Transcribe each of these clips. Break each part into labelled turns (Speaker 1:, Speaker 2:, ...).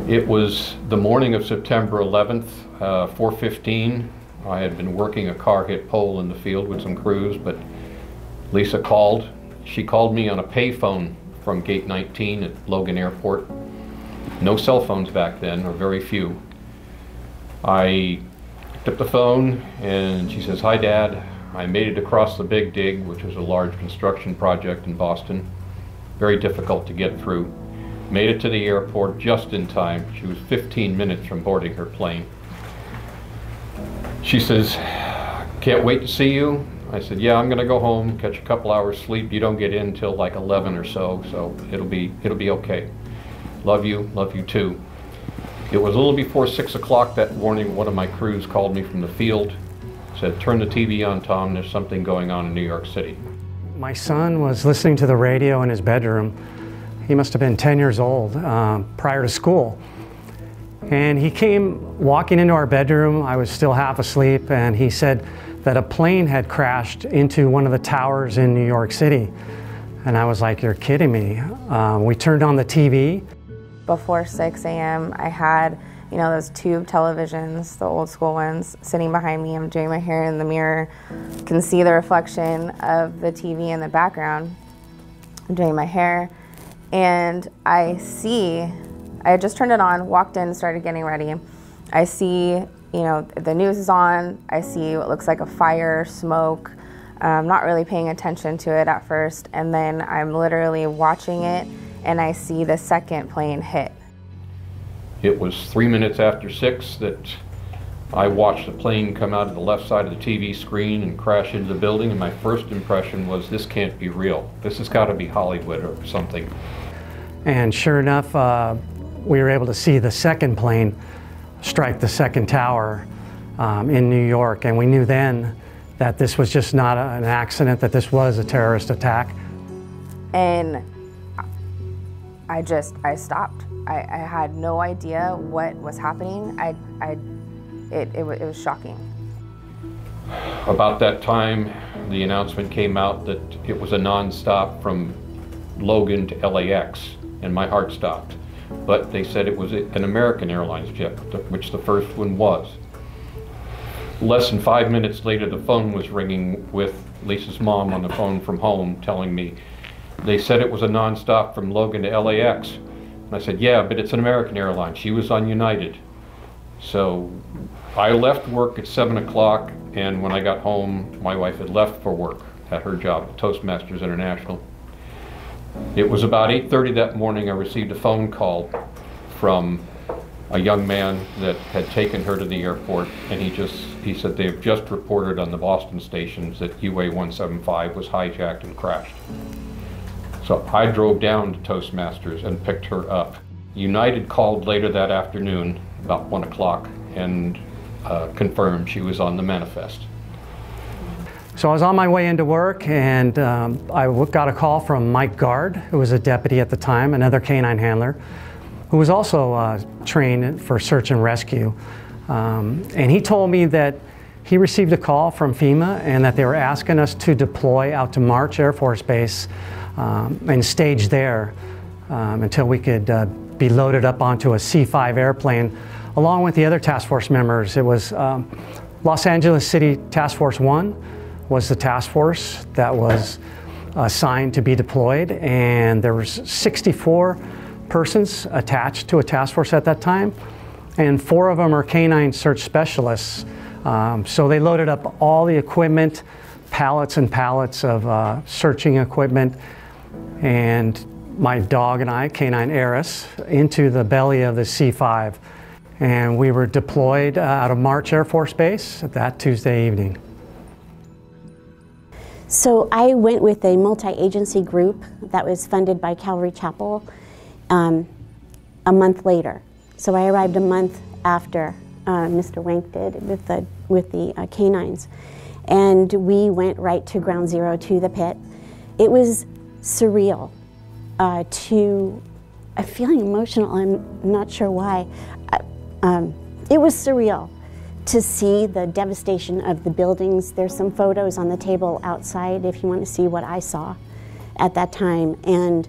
Speaker 1: It was the morning of September 11th, 4:15. I had been working a car-hit pole in the field with some crews, but Lisa called. She called me on a payphone from Gate 19 at Logan Airport. No cell phones back then, or very few. I picked up the phone and she says, "Hi Dad, I made it across the Big Dig," which was a large construction project in Boston. Very difficult to get through. Made it to the airport just in time. She was 15 minutes from boarding her plane. She says, "Can't wait to see you." I said, "Yeah, I'm gonna go home, catch a couple hours sleep. You don't get in till like 11 or so it'll be okay. Love you too." It was a little before 6 o'clock that morning. One of my crews called me from the field, said, "Turn the TV on, Tom, there's something going on in New York City."
Speaker 2: My son was listening to the radio in his bedroom. He must have been 10 years old, prior to school. And he came walking into our bedroom. I was still half asleep, and he said that a plane had crashed into one of the towers in New York City. And I was like, "You're kidding me." We turned on the TV.
Speaker 3: Before 6 a.m. I had, those tube televisions, the old school ones, sitting behind me. I'm doing my hair in the mirror. You can see the reflection of the TV in the background. I'm doing my hair. And I had just turned it on, walked in, started getting ready. I see, the news is on. I see what looks like a fire, smoke. I'm not really paying attention to it at first. And then I'm literally watching it, and I see the second plane hit.
Speaker 1: It was 3 minutes after 6 that I watched the plane come out of the left side of the TV screen and crash into the building, and my first impression was, this can't be real. This has got to be Hollywood or something.
Speaker 2: And sure enough, we were able to see the second plane strike the second tower in New York, and we knew then that this was just not an accident, that this was a terrorist attack.
Speaker 3: And I stopped. I had no idea what was happening. It was shocking.
Speaker 1: About that time, the announcement came out that it was a non-stop from Logan to LAX, and my heart stopped. But they said it was an American Airlines jet, which the first one was. Less than 5 minutes later, the phone was ringing with Lisa's mom on the phone from home telling me they said it was a non-stop from Logan to LAX. And I said, "Yeah, but it's an American Airline." She was on United. So I left work at 7 o'clock, and when I got home, my wife had left for work at her job at Toastmasters International. It was about 8:30 that morning I received a phone call from a young man that had taken her to the airport, and he said they've just reported on the Boston stations that UA-175 was hijacked and crashed. So I drove down to Toastmasters and picked her up. United called later that afternoon, about 1 o'clock, and confirmed she was on the manifest.
Speaker 2: So I was on my way into work, and I got a call from Mike Guard, who was a deputy at the time, another canine handler, who was also trained for search and rescue. And he told me that he received a call from FEMA and that they were asking us to deploy out to March Air Force Base and stage there until we could be loaded up onto a C-5 airplane along with the other task force members. It was Los Angeles City Task Force 1 was the task force that was assigned to be deployed, and there was 64 persons attached to a task force at that time, and 4 of them are canine search specialists. So they loaded up all the equipment, pallets and pallets of searching equipment, and my dog and I, Canine Eris, into the belly of the C-5. And we were deployed out of March Air Force Base that Tuesday evening.
Speaker 4: So I went with a multi-agency group that was funded by Calvary Chapel a month later. So I arrived a month after Mr. Wank did with the canines. And we went right to ground zero, to the pit. It was surreal. I'm feeling emotional, I'm not sure why. It was surreal to see the devastation of the buildings. There's some photos on the table outside if you want to see what I saw at that time. And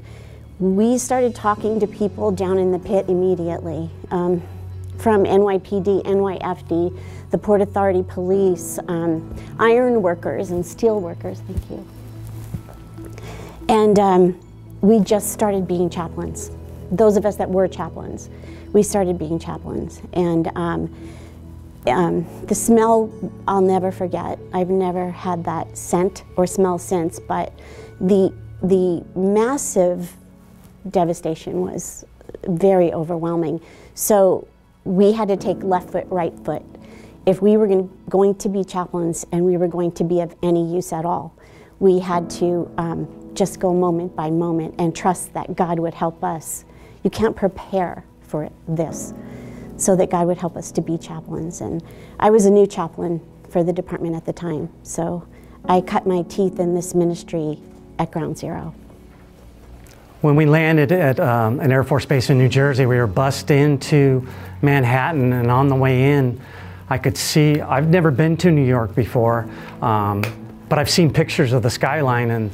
Speaker 4: We started talking to people down in the pit immediately, from NYPD, NYFD, the Port Authority Police, iron workers and steel workers, thank you. And we just started being chaplains. Those of us that were chaplains, we started being chaplains. And the smell, I'll never forget. I've never had that scent or smell since, but the massive devastation was very overwhelming. So we had to take left foot, right foot. If we were going to be chaplains and we were going to be of any use at all, we had to just go moment by moment and trust that God would help us. You can't prepare for this, so that God would help us to be chaplains. And I was a new chaplain for the department at the time, so I cut my teeth in this ministry at Ground Zero.
Speaker 2: When we landed at an Air Force base in New Jersey, we were bussed into Manhattan, and on the way in, I could see, I've never been to New York before, but I've seen pictures of the skyline, and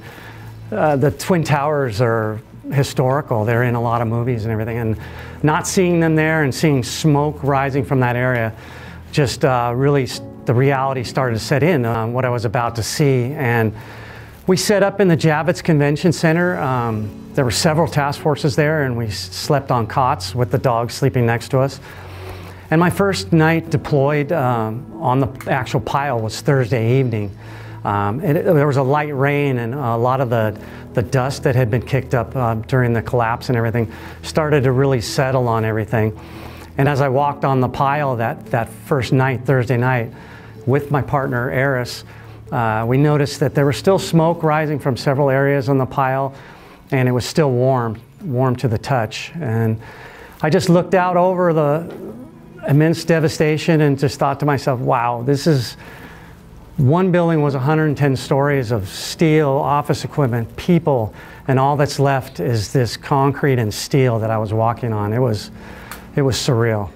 Speaker 2: the Twin Towers are historical. They're in a lot of movies and everything, and not seeing them there and seeing smoke rising from that area, just really, the reality started to set in on what I was about to see. And we set up in the Javits Convention Center. There were several task forces there, and we slept on cots with the dogs sleeping next to us. And my first night deployed on the actual pile was Thursday evening. There was a light rain, and a lot of the dust that had been kicked up during the collapse and everything started to really settle on everything. And as I walked on the pile that first night, Thursday night, with my partner Eris, we noticed that there was still smoke rising from several areas on the pile, and it was still warm to the touch. And I just looked out over the immense devastation and just thought to myself, wow, this is, one building was 110 stories of steel, office equipment, people, and all that's left is this concrete and steel that I was walking on. It was surreal.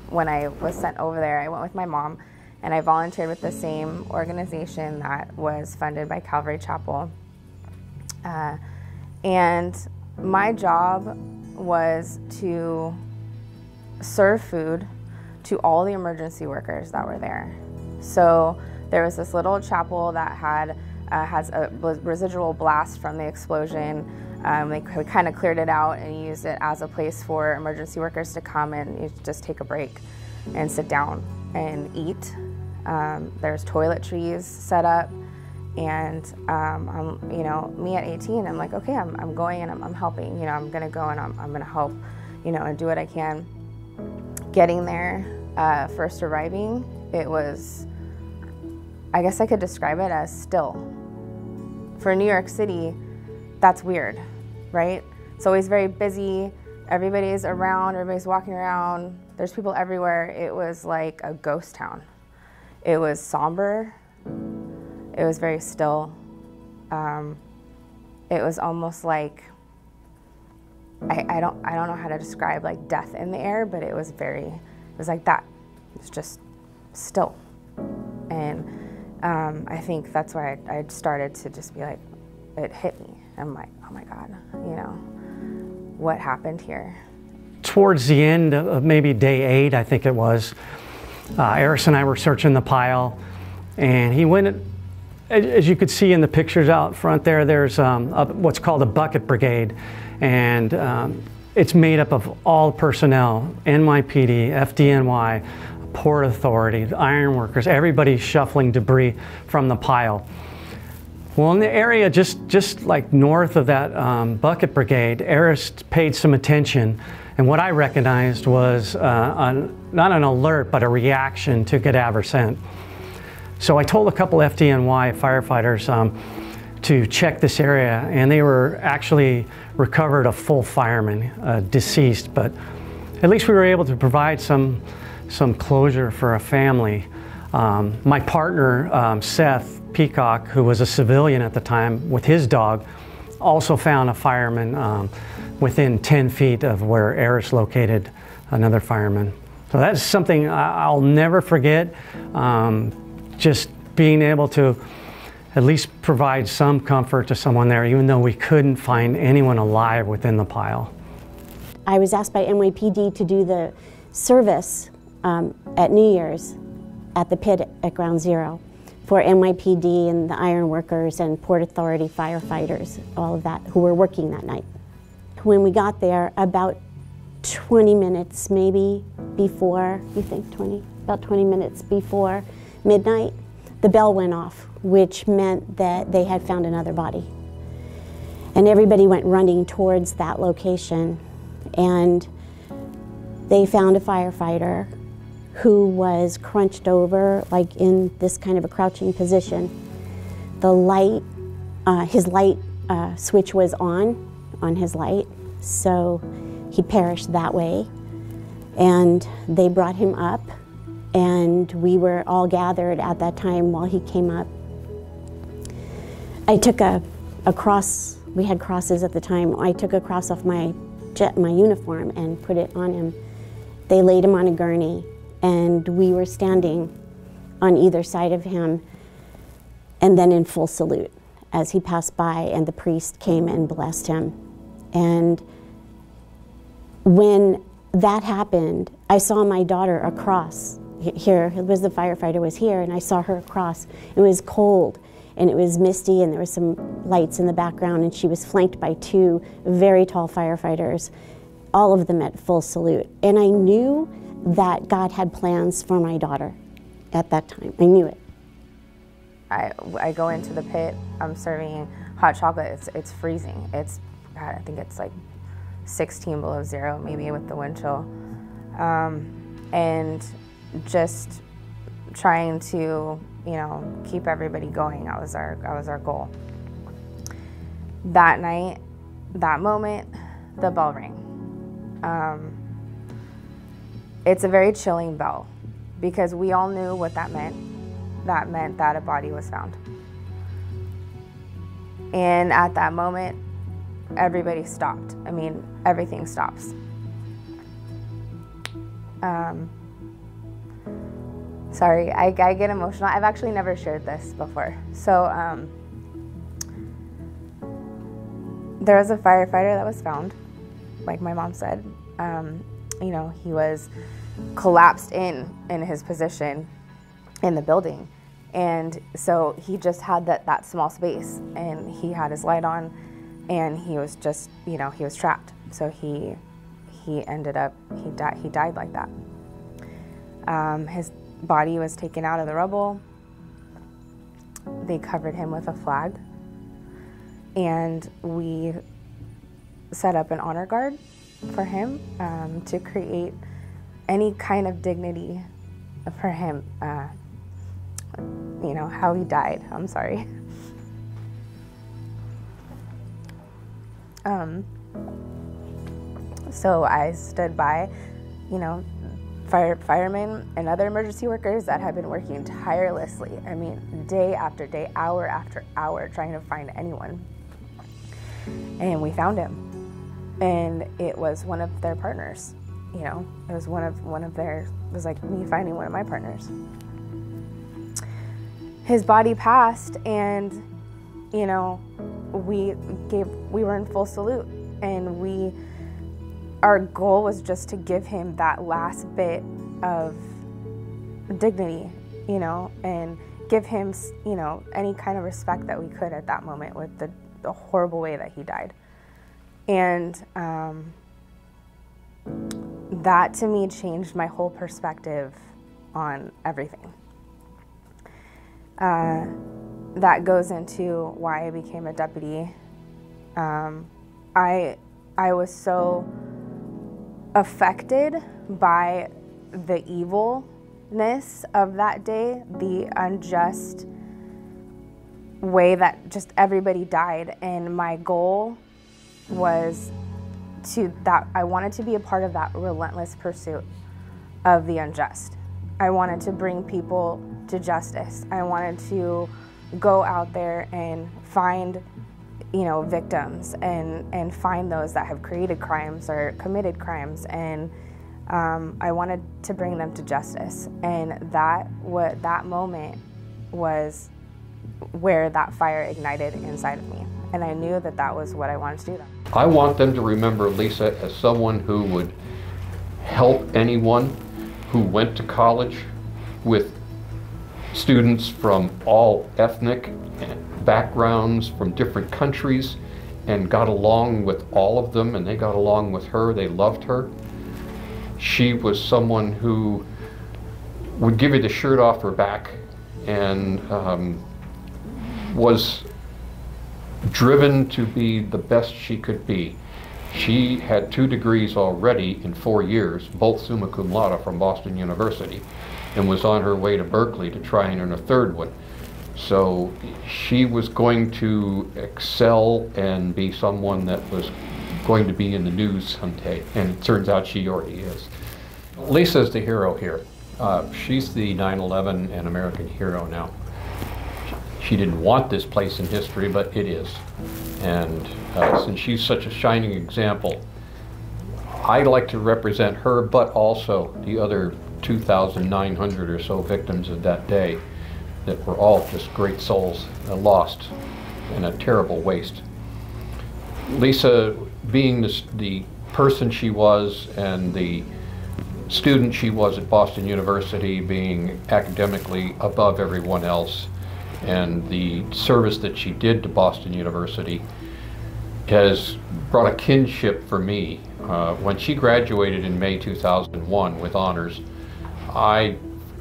Speaker 3: When I was sent over there, I went with my mom, and I volunteered with the same organization that was funded by Calvary Chapel. And my job was to serve food to all the emergency workers that were there. So there was this little chapel that has a residual blast from the explosion. They kind of cleared it out and used it as a place for emergency workers to come and just take a break and sit down and eat. There's toiletries set up, and you know, me at 18, I'm like, okay, I'm going and I'm helping. You know, I'm gonna go and I'm gonna help, you know, and do what I can. Getting there, first arriving, it was, I guess I could describe it as still. For New York City, that's weird, right? It's always very busy. Everybody's around, everybody's walking around. There's people everywhere. It was like a ghost town. It was somber. It was very still. It was almost like, I don't know how to describe like death in the air, but it was like that. It was just still. And I think that's why I started to just be like, it hit me. I'm like, oh my God, you know, what happened here?
Speaker 2: Towards the end of maybe day 8, I think it was, Eris and I were searching the pile, and he went, as you could see in the pictures out front there, there's what's called a bucket brigade, and it's made up of all personnel, NYPD, FDNY, Port Authority, ironworkers, everybody shuffling debris from the pile. Well, in the area just like north of that bucket brigade, Eris paid some attention, and what I recognized was not an alert, but a reaction to cadaver scent. So I told a couple FDNY firefighters to check this area, and they were actually recovered a full fireman, deceased, but at least we were able to provide some closure for a family. My partner, Sept, Peacock, who was a civilian at the time with his dog, also found a fireman within 10 feet of where Eris located another fireman. So that's something I'll never forget. Just being able to at least provide some comfort to someone there, even though we couldn't find anyone alive within the pile.
Speaker 4: I was asked by NYPD to do the service at New Year's at the pit at Ground Zero for NYPD and the iron workers and Port Authority firefighters, all of that, who were working that night. When we got there, about 20 minutes maybe before, you think 20? About 20 minutes before midnight, the bell went off, which meant that they had found another body. And everybody went running towards that location, and they found a firefighter who was crunched over, like in this kind of a crouching position. The light, his light switch was on his light, so he perished that way. And they brought him up, and we were all gathered at that time while he came up. I took a cross, we had crosses at the time, I took a cross off my uniform and put it on him. They laid him on a gurney, and we were standing on either side of him, and then in full salute as he passed by, and the priest came and blessed him. And when that happened, I saw my daughter across. Here, it was the firefighter was here, and I saw her across. It was cold, and it was misty, and there was some lights in the background, and she was flanked by two very tall firefighters, all of them at full salute. And I knew that God had plans for my daughter at that time. I knew it.
Speaker 3: I go into the pit, I'm serving hot chocolate, it's freezing. It's, God, I think it's like 16 below zero, maybe with the wind chill. And just trying to, you know, keep everybody going. That was our goal. That night, that moment, the bell rang. It's a very chilling bell because we all knew what that meant. That meant that a body was found. And at that moment, everybody stopped. I mean, everything stops. Sorry, I get emotional. I've actually never shared this before. So there was a firefighter that was found, like my mom said. You know, he was collapsed in his position in the building. And so he just had that small space, and he had his light on, and he was just, you know, he was trapped. So he ended up, he died like that. His body was taken out of the rubble. They covered him with a flag, and we set up an honor guard for him to create any kind of dignity for him. You know, how he died, I'm sorry. So I stood by, you know, firemen and other emergency workers that have been working tirelessly. I mean, day after day, hour after hour, trying to find anyone. And we found him. And it was one of their partners, you know. It was one of their, it was like me finding one of my partners. His body passed, and, you know, we were in full salute, and our goal was just to give him that last bit of dignity, you know, and give him, you know, any kind of respect that we could at that moment with the horrible way that he died. And that to me changed my whole perspective on everything. That goes into why I became a deputy. I was so affected by the evilness of that day, the unjust way that just everybody died, and my goal was I wanted to be a part of that relentless pursuit of the unjust. I wanted to bring people to justice. I wanted to go out there and find, you know, victims and find those that have created crimes or committed crimes, and I wanted to bring them to justice. And that moment was where that fire ignited inside of me. And I knew that that was what I wanted to do.
Speaker 1: I want them to remember Lisa as someone who would help anyone who went to college with students from all ethnic backgrounds, from different countries, and got along with all of them, and they got along with her. They loved her. She was someone who would give you the shirt off her back, and was driven to be the best she could be. She had 2 degrees already in 4 years, both summa cum laude from Boston University, and was on her way to Berkeley to try and earn a 3rd one. So she was going to excel and be someone that was going to be in the news someday, and it turns out she already is. Lisa's the hero here. She's the 9/11 and American hero now. She didn't want this place in history, but it is. And since she's such a shining example, I like to represent her, but also the other 2,900 or so victims of that day that were all just great souls lost in a terrible waste. Lisa, being the person she was and the student she was at Boston University, being academically above everyone else, and the service that she did to Boston University has brought a kinship for me. When she graduated in May 2001 with honors, I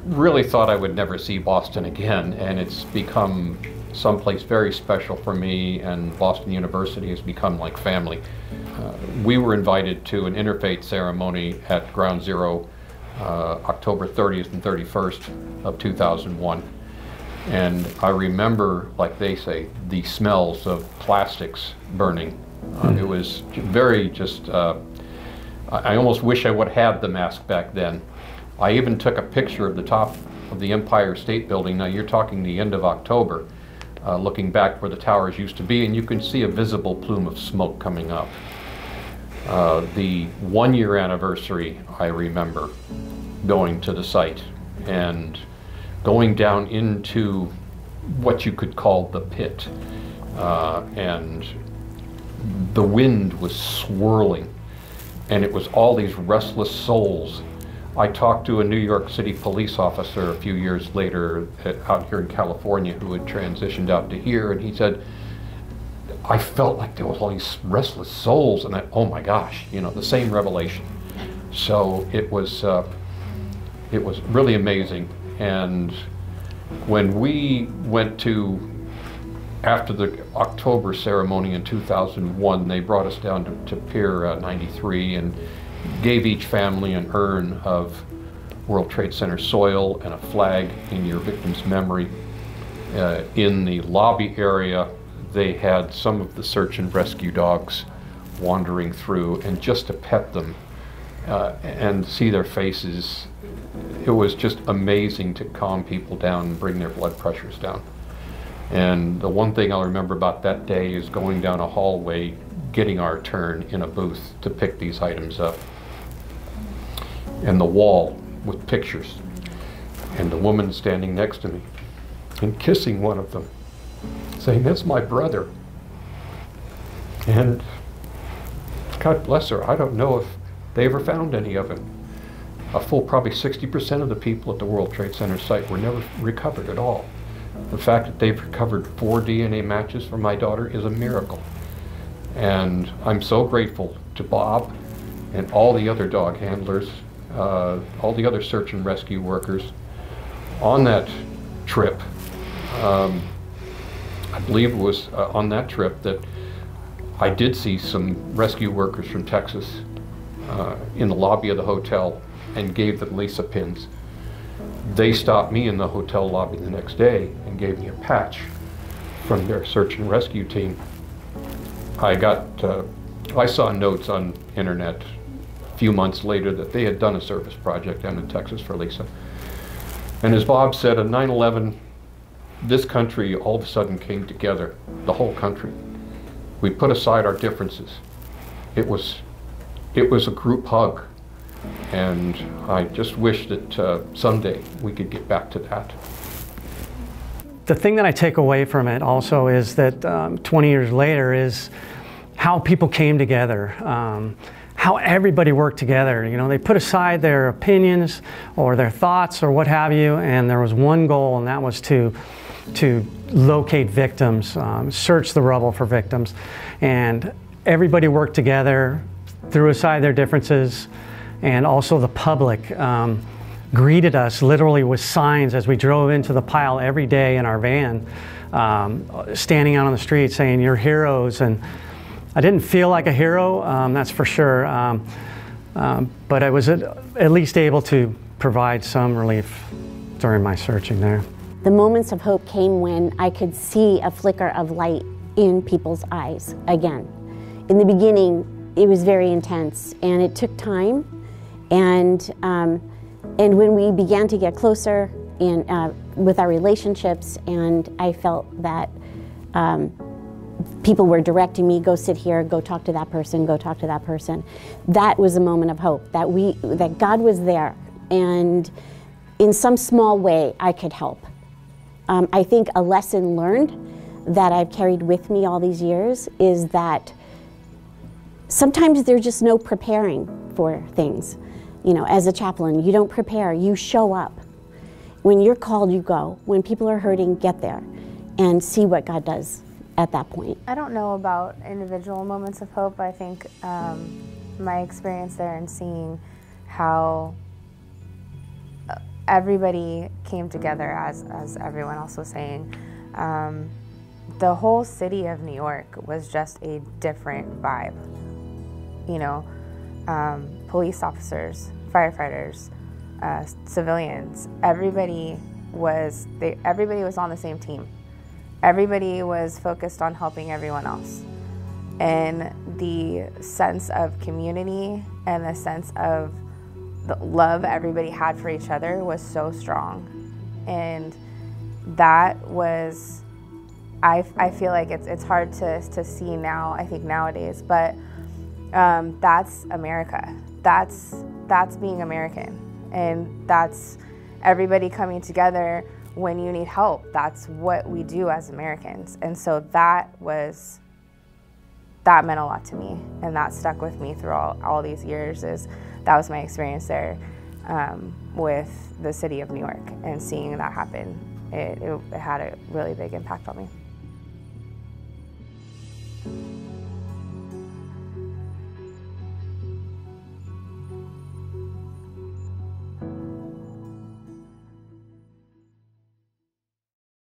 Speaker 1: really thought I would never see Boston again, and it's become someplace very special for me, and Boston University has become like family. We were invited to an interfaith ceremony at Ground Zero October 30th and 31st of 2001. And I remember, like they say, the smells of plastics burning. It was very just, I almost wish I would have had the mask back then. I even took a picture of the top of the Empire State Building. Now you're talking the end of October, looking back where the towers used to be, and you can see a visible plume of smoke coming up. The 1-year anniversary, I remember going to the site and going down into what you could call the pit, and the wind was swirling, and it was all these restless souls. I talked to a New York City police officer a few years later out here in California who had transitioned out to here, and he said, I felt like there was all these restless souls, and oh my gosh, you know, the same revelation. So it was really amazing. And when we went to, after the October ceremony in 2001, they brought us down to Pier 93 and gave each family an urn of World Trade Center soil and a flag in your victim's memory. In the lobby area, they had some of the search and rescue dogs wandering through, and just to pet them and see their faces, it was just amazing to calm people down and bring their blood pressures down. And the one thing I'll remember about that day is going down a hallway, getting our turn in a booth to pick these items up. And the wall with pictures, and the woman standing next to me and kissing one of them, saying, that's my brother. And God bless her, I don't know if they ever found any of him. A full probably 60% of the people at the World Trade Center site were never recovered at all. The fact that they've recovered 4 DNA matches from my daughter is a miracle. And I'm so grateful to Bob and all the other dog handlers, all the other search and rescue workers on that trip. I believe it was on that trip that I did see some rescue workers from Texas in the lobby of the hotel and gave them Lisa pins. They stopped me in the hotel lobby the next day and gave me a patch from their search and rescue team. I saw notes on internet a few months later that they had done a service project down in Texas for Lisa. And as Bob said, on 9/11, this country all of a sudden came together, the whole country. We put aside our differences. It was a group hug. And I just wish that someday we could get back to that.
Speaker 2: the thing that I take away from it also is that 20 years later is how people came together, how everybody worked together. You know, they put aside their opinions or their thoughts or what have you, and there was one goal, and that was to locate victims, search the rubble for victims. And everybody worked together, threw aside their differences, and also the public greeted us literally with signs as we drove into the pile every day in our van, standing out on the street saying, "You're heroes." And I didn't feel like a hero, that's for sure, but I was at least able to provide some relief during my searching there.
Speaker 4: The moments of hope came when I could see a flicker of light in people's eyes again. In the beginning, it was very intense, and it took time, and when we began to get closer with our relationships, and I felt that people were directing me, go sit here, go talk to that person, go talk to that person. That was a moment of hope, that God was there, and in some small way I could help. I think a lesson learned that I've carried with me all these years is that sometimes there's just no preparing for things. You know, as a chaplain, you don't prepare, you show up. When you're called, you go. When people are hurting, get there and see what God does at that point.
Speaker 3: I don't know about individual moments of hope. I think my experience there and seeing how everybody came together, as everyone else was saying, the whole city of New York was just a different vibe. You know, police officers, firefighters, civilians, everybody was on the same team. Everybody was focused on helping everyone else. And the sense of community and the sense of the love everybody had for each other was so strong. And that was, I feel like it's hard to see now, I think nowadays, but that's America. That's being American. And that's everybody coming together when you need help. That's what we do as Americans. And so that meant a lot to me, and that stuck with me through all these years. That was my experience there with the city of New York, and seeing that happen, it had a really big impact on me.